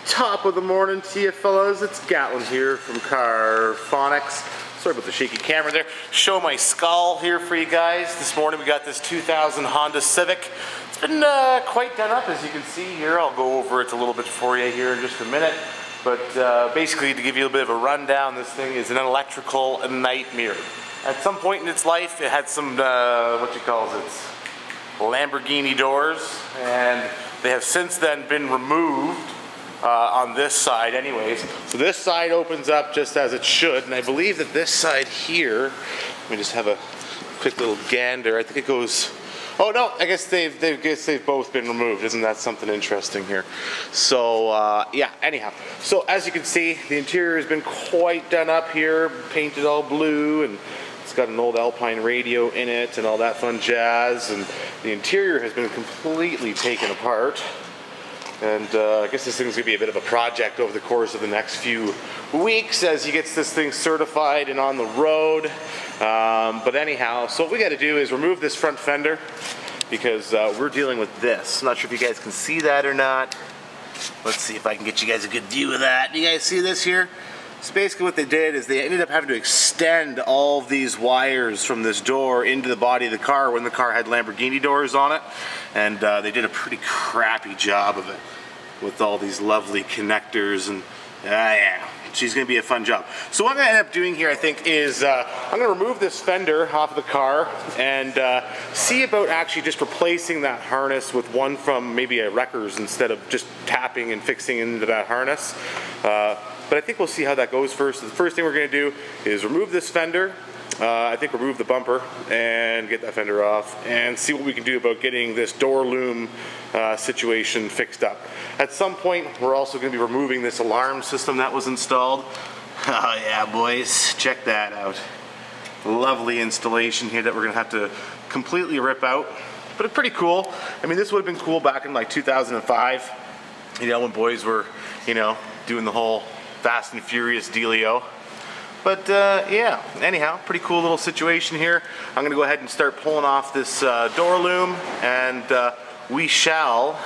Top of the morning to you fellas, it's Gatlin here from Carphonix. Sorry about the shaky camera there. Show my skull here for you guys. This morning we got this 2000 Honda Civic. It's been quite done up, as you can see here. I'll go over it a little bit for you here in just a minute. But basically, to give you a bit of a rundown, this thing is an electrical nightmare. At some point in its life, it had some, Lamborghini doors, and they have since then been removed. On this side anyways. So this side opens up just as it should, and I believe that this side here, let me just have a quick little gander. I think it goes, oh no, I guess they've both been removed. Isn't that something interesting here? So yeah, anyhow. So as you can see, the interior has been quite done up here, painted all blue, and it's got an old Alpine radio in it and all that fun jazz, and the interior has been completely taken apart. And I guess this thing's gonna be a bit of a project over the course of the next few weeks as he gets this thing certified and on the road. But anyhow, so what we gotta do is remove this front fender because we're dealing with this. I'm not sure if you guys can see that or not. Let's see if I can get you guys a good view of that. Do you guys see this here? So basically what they did is they ended up having to extend all of these wires from this door into the body of the car when the car had Lamborghini doors on it. And they did a pretty crappy job of it with all these lovely connectors, and yeah, she's gonna be a fun job. So what I'm gonna end up doing here, I think, is I'm gonna remove this fender off of the car and see about actually just replacing that harness with one from maybe a wrecker's instead of just tapping and fixing into that harness. But I think we'll see how that goes first. So the first thing we're gonna do is remove this fender. I think remove the bumper and get that fender off and see what we can do about getting this door loom situation fixed up. At some point, we're also going to be removing this alarm system that was installed. Oh yeah, boys, check that out. Lovely installation here that we're going to have to completely rip out, but it's pretty cool. I mean, this would have been cool back in like 2005, you know, when boys were, you know, doing the whole Fast and Furious dealio. But yeah, anyhow, pretty cool little situation here. I'm gonna go ahead and start pulling off this door loom, and we shall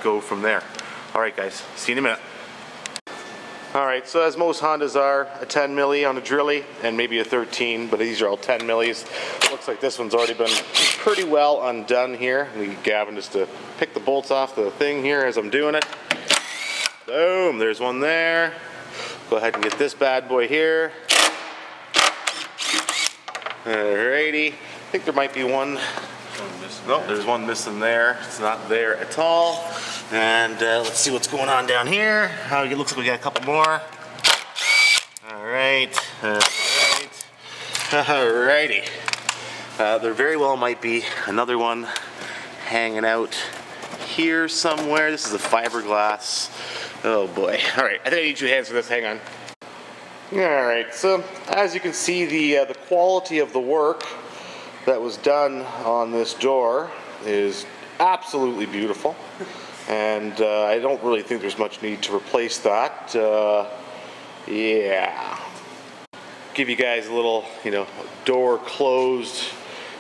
go from there. All right, guys, see you in a minute. All right, so as most Hondas are, a 10 milli on a drilly and maybe a 13, but these are all 10 millis. Looks like this one's already been pretty well undone here. We need Gavin just to pick the bolts off the thing here as I'm doing it. Boom, there's one there. Go ahead and get this bad boy here. Alrighty. I think there might be one. No, there's one missing there. It's not there at all. And let's see what's going on down here. It looks like we got a couple more. Alright. Alright. Alrighty. There very well might be another one hanging out here somewhere. This is a fiberglass. Oh boy. Alright, I think I need 2 hands for this. Hang on. Alright, so as you can see, the quality of the work that was done on this door is absolutely beautiful. And I don't really think there's much need to replace that. Yeah. Give you guys a little, you know, door closed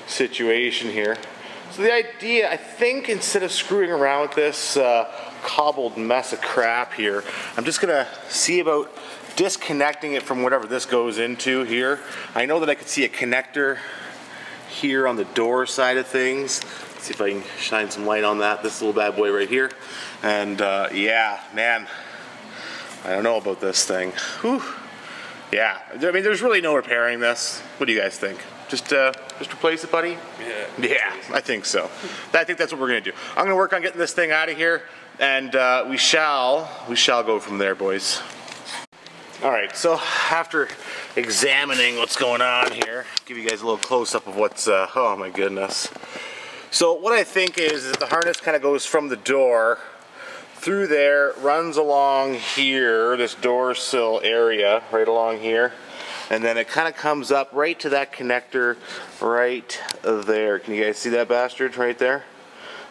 situation here. So the idea, I think, instead of screwing around with this cobbled mess of crap here, I'm just gonna see about disconnecting it from whatever this goes into here. I know that I could see a connector here on the door side of things. Let's see if I can shine some light on that. This little bad boy right here. And yeah, man, I don't know about this thing. Whew. Yeah, I mean, there's really no repairing this. What do you guys think? Just replace it, buddy? Yeah, I think so. I think that's what we're gonna do. I'm gonna work on getting this thing out of here, and we shall go from there, boys. All right, so after examining what's going on here, give you guys a little close-up of what's, oh my goodness. So what I think is that the harness kind of goes from the door through there, runs along here, this door sill area, right along here. And then it kind of comes up right to that connector right there. Can you guys see that bastard right there?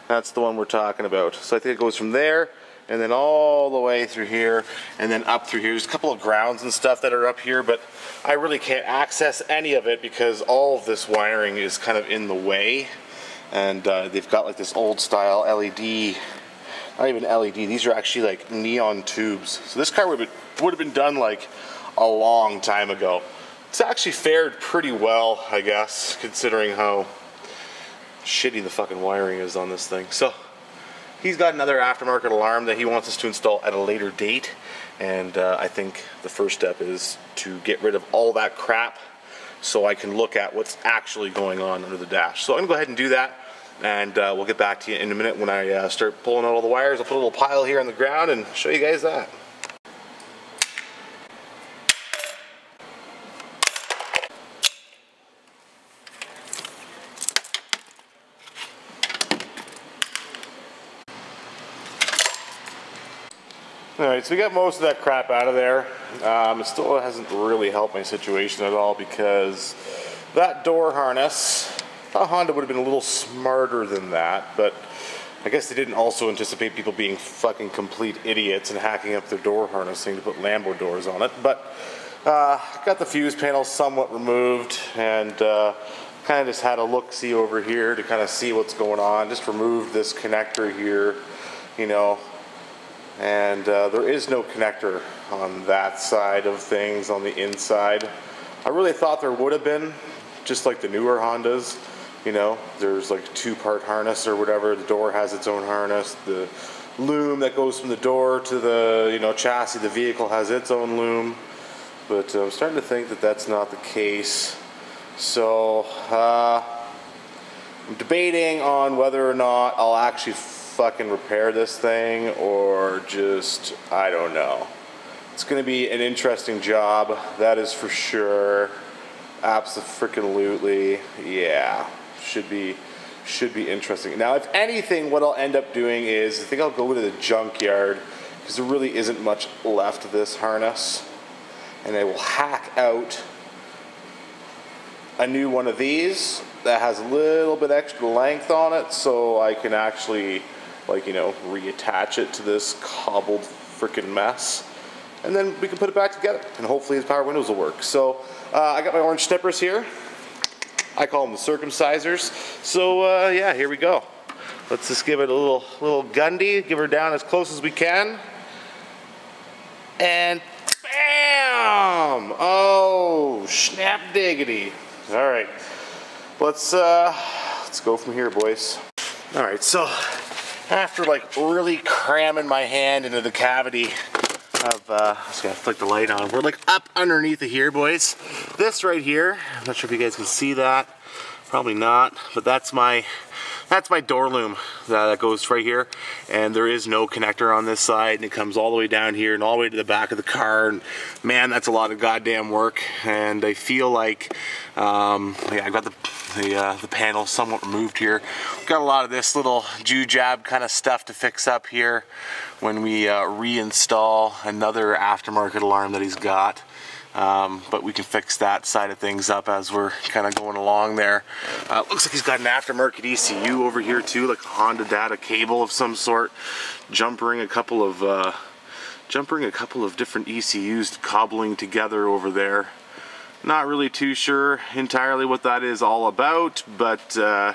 That's the one we're talking about. So I think it goes from there and then all the way through here and then up through here. There's a couple of grounds and stuff that are up here, but I really can't access any of it because all of this wiring is kind of in the way. And they've got like this old style LED not even LED. These are actually like neon tubes. So this car would have been done like a long time ago. It's actually fared pretty well, I guess, considering how shitty the fucking wiring is on this thing. So he's got another aftermarket alarm that he wants us to install at a later date, and I think the first step is to get rid of all that crap so I can look at what's actually going on under the dash. So I'm gonna go ahead and do that, and we'll get back to you in a minute when I start pulling out all the wires. I'll put a little pile here on the ground and show you guys that. Alright, so we got most of that crap out of there. It still hasn't really helped my situation at all because that door harness, I thought Honda would have been a little smarter than that, but I guess they didn't also anticipate people being fucking complete idiots and hacking up their door harnessing to put Lambo doors on it. But got the fuse panel somewhat removed, and kind of just had a look-see over here to kind of see what's going on. Just removed this connector here, you know, and there is no connector on that side of things on the inside. I really thought there would have been, just like the newer Hondas. You know, there's like a two-part harness or whatever. The door has its own harness. The loom that goes from the door to the, you know, chassis, the vehicle has its own loom. But I'm starting to think that that's not the case. So I'm debating on whether or not I'll actually fucking repair this thing or just, I don't know. It's going to be an interesting job, that is for sure. Abso-freaking-lutely, yeah. Should be interesting. Now, if anything, what I'll end up doing is, I think I'll go to the junkyard, because there really isn't much left of this harness, and I will hack out a new one of these that has a little bit extra length on it, so I can actually, like, you know, reattach it to this cobbled freaking mess, and then we can put it back together, and hopefully the power windows will work. So I got my orange snippers here. I call them the circumcisers. So yeah, here we go. Let's just give it a little gundy, give her down as close as we can, and bam! Oh, snap diggity! All right, let's go from here, boys. All right, so after like really cramming my hand into the cavity of, just gotta flick the light on. We're like up underneath it here, boys. This right here, I'm not sure if you guys can see that. Probably not, but that's my door loom that goes right here, and there is no connector on this side, and it comes all the way down here and all the way to the back of the car, and man, that's a lot of goddamn work. And I feel like yeah, I got the panel somewhat removed here. Got a lot of this little jab kind of stuff to fix up here when we reinstall another aftermarket alarm that he's got. But we can fix that side of things up as we're kind of going along there. Looks like he's got an aftermarket ECU over here too, like a Honda data cable of some sort, jumpering a couple of different ECUs cobbling together over there. Not really too sure entirely what that is all about, but yeah,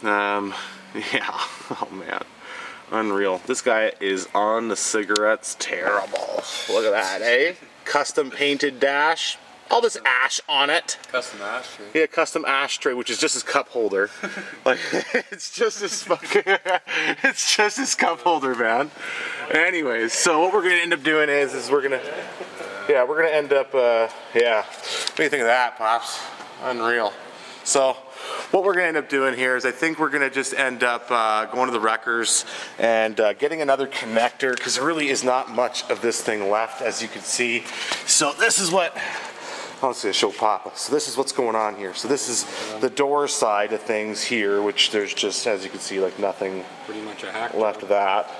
oh man, unreal. This guy is on the cigarettes, terrible. Look at that, eh? Custom painted dash, all this ash on it. Custom ashtray. Yeah, custom ashtray, which is just his cup holder. Like, it's just his fucking, it's just his cup holder, man. Anyways, so what we're gonna end up doing is we're gonna end up, yeah. What do you think of that, Pops? Unreal. So, what we're gonna end up doing here is I think we're gonna just end up going to the wreckers and getting another connector, because there really is not much of this thing left, as you can see. So this is what, let's see, show Papa. So this is what's going on here. So this is the door side of things here, which there's just, as you can see, like nothing pretty much a hack left of that.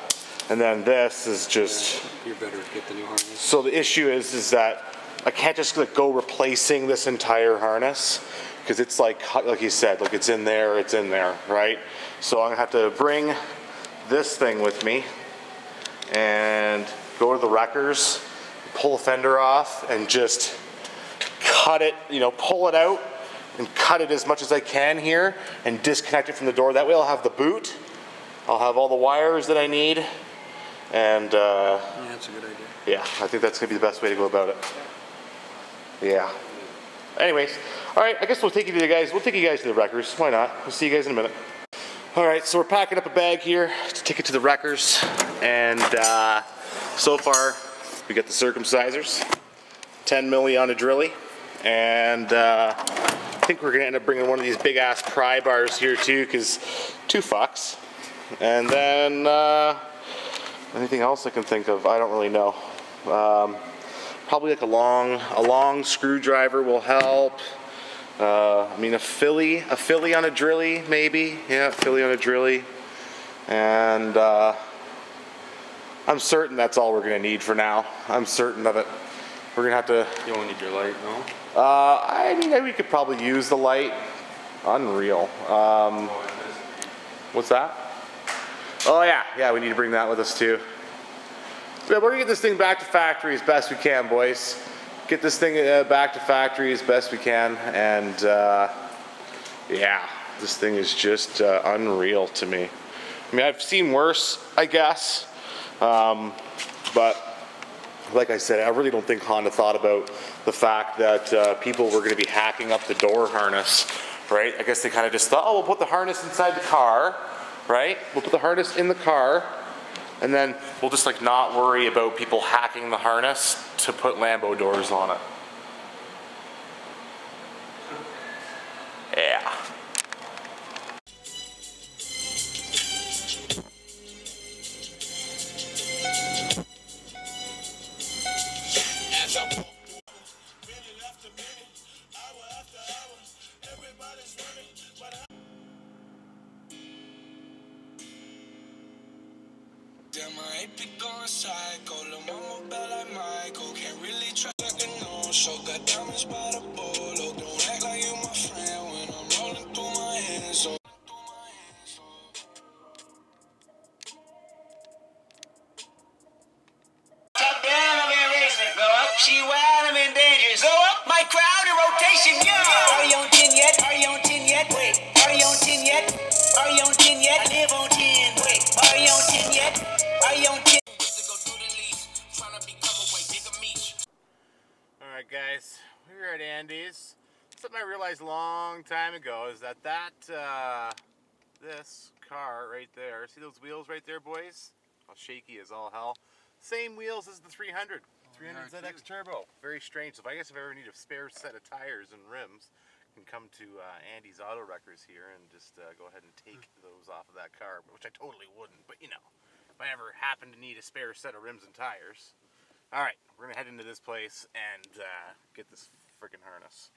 And then this is just, you better get the new harness. So the issue is that I can't just like go replacing this entire harness, because it's like you said, like it's in there, right? So I'm gonna have to bring this thing with me and go to the wreckers, pull the fender off, and just cut it, you know, pull it out and cut it as much as I can here and disconnect it from the door. That way I'll have the boot I'll have all the wires that I need, and Yeah, that's a good idea. yeah, I think that's gonna be the best way to go about it. Yeah. Anyways, all right, I guess we'll take you guys to the wreckers. Why not? We'll see you guys in a minute. All right, so we're packing up a bag here to take it to the wreckers, and so far we got the circumcisers, 10 milli on a drilly, and I think we're gonna end up bringing one of these big ass pry bars here too, because 2 fucks. And then anything else I can think of, I don't really know. Probably like a long screwdriver will help. I mean a Philly on a drilly maybe. Yeah, Philly on a drilly. And I'm certain that's all we're gonna need for now. I'm certain of it. We're gonna have to. You won't need your light, no? I mean, we could probably use the light. Unreal. What's that? Oh yeah, we need to bring that with us too. So yeah, we're gonna get this thing back to factory as best we can, boys. Get this thing back to factory as best we can, and yeah, this thing is just unreal to me. I mean, I've seen worse, I guess, but like I said, I really don't think Honda thought about the fact that people were going to be hacking up the door harness, right? I guess they kind of just thought, oh, we'll put the harness inside the car, right? We'll put the harness in the car, and then we'll just like not worry about people hacking the harness to put Lambo doors on it. Yeah. Damn, I ain't be going psycho. Lil' mama bad like Michael. Can't really trust like a no-show. Got diamonds by the bolo. Don't act like you my friend when I'm rolling through my hands. So top down, I'm in racing. Go up, she wild, I'm in danger. Go up, my crowd in rotation, yeah. Are you on 10 yet? Are you on 10 yet? Wait, are you on 10 yet? Are you on 10 yet? I live on 10. Wait, are you on 10 yet? Are you on 10? Alright guys, we were at Andy's. Something I realized a long time ago is that this car right there, see those wheels right there, boys? How shaky as all hell. Same wheels as the 300. 300 ZX Turbo. Very strange. So if I ever need a spare set of tires and rims, you can come to Andy's Auto Wreckers here and just go ahead and take those off of that car, which I totally wouldn't, but you know, if I ever happen to need a spare set of rims and tires. Alright, we're gonna head into this place and get this freaking harness.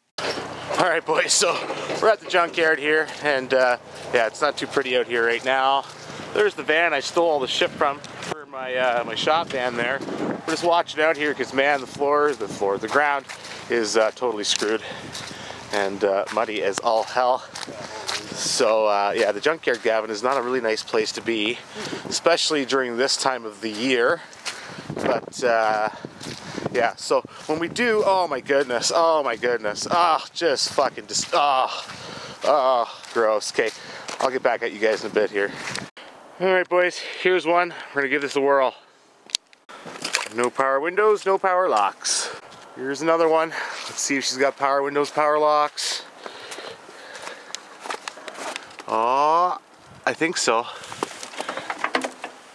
Alright boys, so we're at the junkyard here, and yeah, it's not too pretty out here right now. There's the van I stole all the shit from for my my shop van there. We're just watching out here because man, the ground is totally screwed and muddy as all hell. So yeah, the junkyard, Gavin, is not a really nice place to be, especially during this time of the year. But yeah, so when we do, oh my goodness, just fucking gross. Okay, I'll get back at you guys in a bit here. Alright boys, here's one. We're gonna give this a whirl. No power windows, no power locks. Here's another one. Let's see if she's got power windows, power locks. Oh, I think so.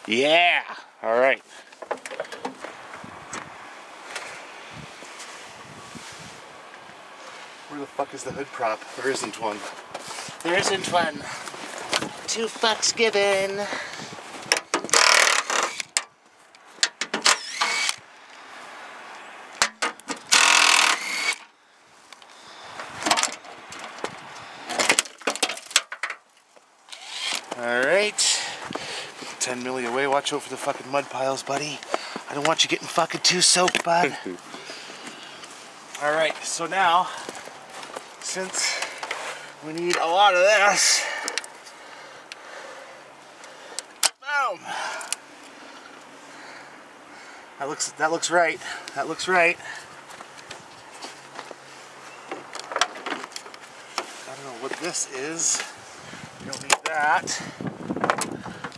Yeah, alright. Where the fuck is the hood prop? There isn't one. There isn't one. 2 fucks given. Alright. 10 milli away. Watch out for the fucking mud piles, buddy. I don't want you getting fucking too soaked, bud. Alright, so now, since we need a lot of this, boom. That looks right. That looks right. I don't know what this is. We don't need that.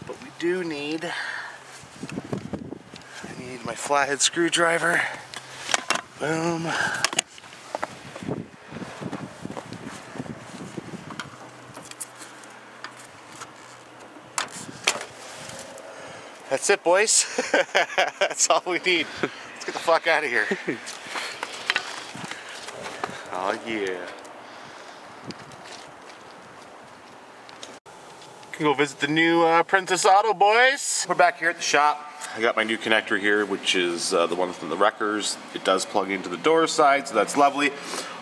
But do need, I need my flathead screwdriver. Boom. That's it, boys. That's all we need. Let's get the fuck out of here. Oh yeah. Can go visit the new Princess Auto, boys. We're back here at the shop. I got my new connector here, which is the one from the Wreckers. It does plug into the door side, so that's lovely.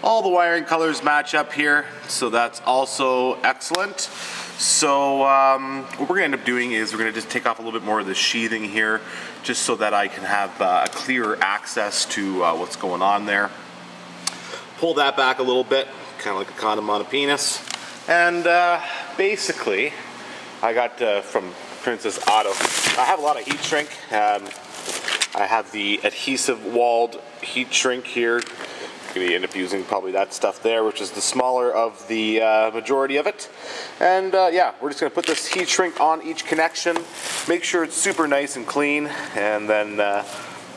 All the wiring colors match up here, so that's also excellent. So what we're gonna end up doing is we're gonna just take off a little bit more of the sheathing here, just so that I can have a clearer access to what's going on there. Pull that back a little bit, kind of like a condom on a penis. And basically, I got from Princess Auto, I have a lot of heat shrink. I have the adhesive walled heat shrink here. I'm gonna end up using probably that stuff there, which is the smaller of the majority of it. And yeah, we're just gonna put this heat shrink on each connection, make sure it's super nice and clean, and then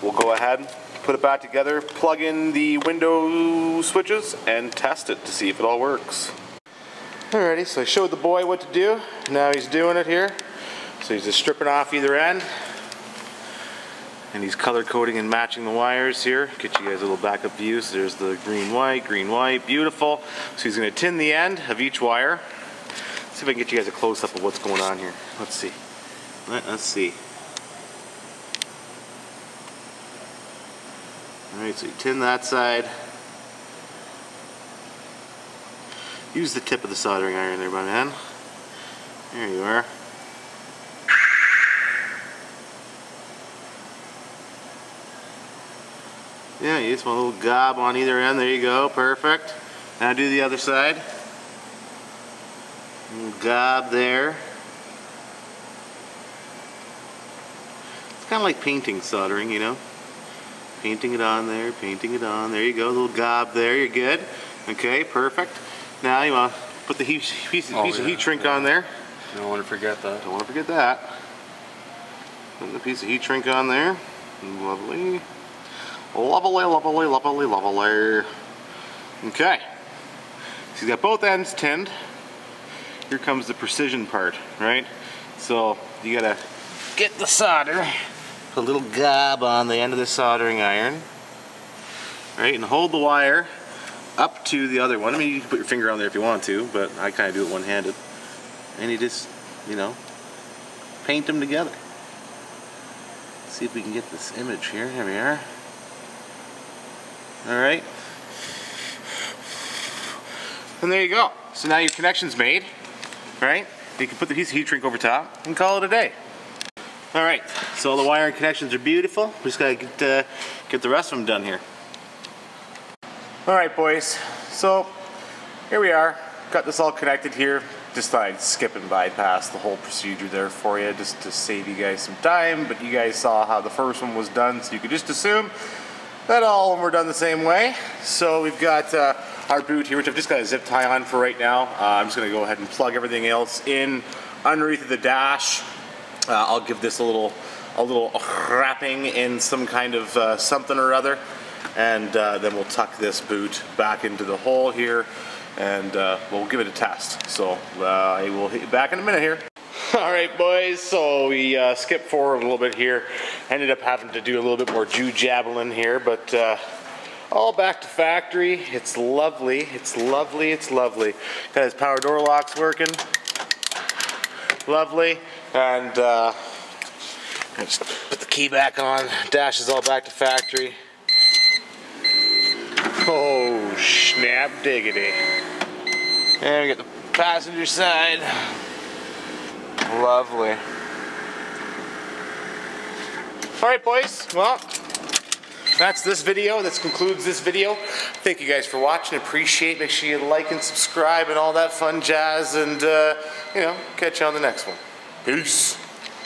we'll go ahead, put it back together, plug in the window switches, and test it to see if it all works. Alrighty, so I showed the boy what to do. Now he's doing it here. So he's just stripping off either end. And he's color coding and matching the wires here. Get you guys a little backup view. So there's the green, white, beautiful. So he's gonna tin the end of each wire. See if I can get you guys a close up of what's going on here. Let's see. Let's see. Alright, so you tin that side. Use the tip of the soldering iron there, my man. There you are. Yeah, you just want a little gob on either end. There you go, perfect. Now do the other side. A little gob there. It's kind of like painting soldering, you know. Painting it on there, painting it on. There you go, a little gob there, you're good. Okay, perfect. Now you want to put the piece of heat shrink on there. Don't want to forget that. Don't want to forget that. Put the piece of heat shrink on there. Lovely. Lovely, lovely, lovely, lovely. Okay. So he's got both ends tinned. Here comes the precision part, right? So you gotta get the solder. Put a little gob on the end of the soldering iron. Right, and hold the wire up to the other one. I mean, you can put your finger on there if you want to, but I kind of do it one-handed. And you just, you know, paint them together. Let's see if we can get this image here. Here we are. All right. And there you go. So now your connection's made, right? You can put the piece of heat shrink over top and call it a day. All right, so all the wiring connections are beautiful. We just gotta get the rest of them done here. All right, boys, so here we are. Got this all connected here. Just thought I'd skip and bypass the whole procedure there for you, just to save you guys some time, but you guys saw how the first one was done, so you could just assume that all of them were done the same way. So we've got our boot here, which I've just got a zip tie on for right now. I'm just gonna go ahead and plug everything else in underneath of the dash. I'll give this a little wrapping in some kind of something or other. And then we'll tuck this boot back into the hole here, and we'll give it a test. So I will hit you back in a minute here. All right, boys, so we skipped forward a little bit here. Ended up having to do a little bit more jabbling here, but all back to factory. It's lovely, it's lovely, it's lovely. Got his power door locks working. Lovely, and just put the key back on. Dash is all back to factory. Oh, snap diggity. And we got the passenger side. Lovely. Alright, boys, well, that's this video. This concludes this video. Thank you guys for watching. Appreciate. Make sure you like and subscribe and all that fun jazz, and you know, catch you on the next one. Peace.